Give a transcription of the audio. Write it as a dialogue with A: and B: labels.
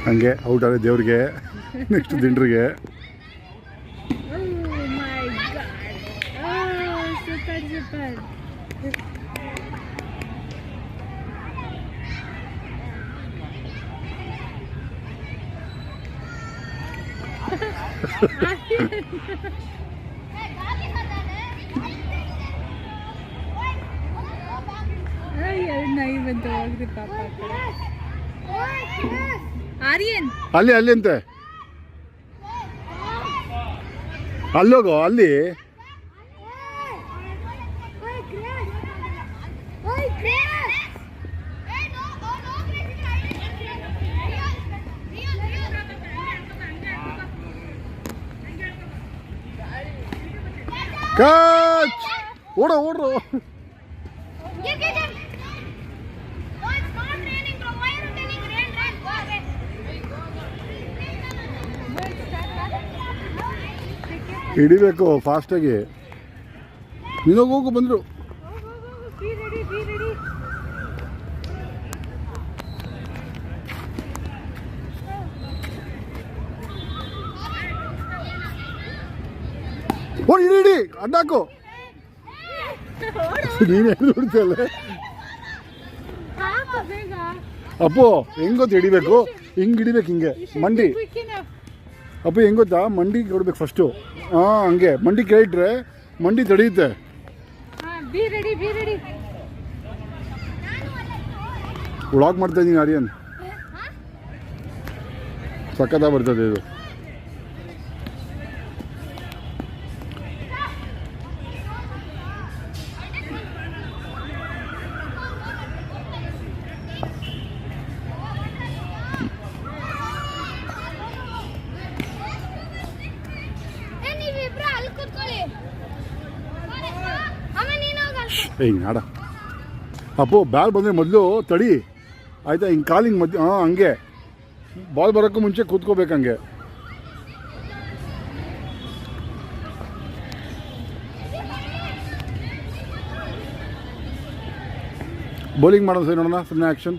A: ಹಂಗೆ ಔಟ್ ಆದರೆ ದೇವ್ರಿಗೆ ನೆಕ್ಸ್ಟ್ ದಿಂಡ್ರಿಗೆ ಅಲ್ಲಿ ಅಲ್ಲಿ ಅಂತೆ ಅಲ್ಲೋಗೋ ಅಲ್ಲಿ ಕ್ಯಾಚ್ ಓಡೋ ಓಡ್ರೋ ಹಿಡಿಬೇಕು ಫಾಸ್ಟಾಗಿ ನೀನು ಹೋಗು ಬಂದರು ಓ ಇಡಿ ಇಡಿ ಅಡ್ಡಾಕು ನೀನು ಹಿಡಿದಲ್ಲ ಅಪ್ಪು ಹೆಂಗೊತ್ತು ಹಿಡಿಬೇಕು ಹಿಂಗೆ ಹಿಡಿಬೇಕು ಹಿಂಗೆ ಮಂಡಿ ಅಪ್ಪ ಹೆಂಗೆ ಗೊತ್ತಾ ಮಂಡಿ ಕೊಡ್ಬೇಕು ಫಸ್ಟು ಹಾಂ ಹಂಗೆ ಮಂಡಿ ಕೇಳಿಟ್ರೆ ಮಂಡಿ ತಡೆಯುತ್ತೆ ವ್ಲಾಗ್ ಮಾಡ್ತಾ ಇದ್ದೀನಿ ಆರ್ಯನ್ ಸಖತ್ತಾಗಿ ಬರ್ತದೆ ಇದು ಹಿಂಗೆ ಆಡ ಅಪ್ಪು ಬಾಲ್ ಬಂದರೆ ಮೊದಲು ತಡಿ ಆಯಿತಾ ಹಿಂಗೆ ಕಾಲು ಹಿಂಗೆ ಮಧ್ಯ ಹಾಂ ಹಂಗೆ ಬಾಲ್ ಬರೋಕ್ಕೂ ಮುಂಚೆ ಕೂತ್ಕೋಬೇಕು ಹಂಗೆ ಬೌಲಿಂಗ್ ಮಾಡೋದು ಸರಿ ನೋಡೋಣ ಸುಮ್ಮನೆ ಆ್ಯಕ್ಷನ್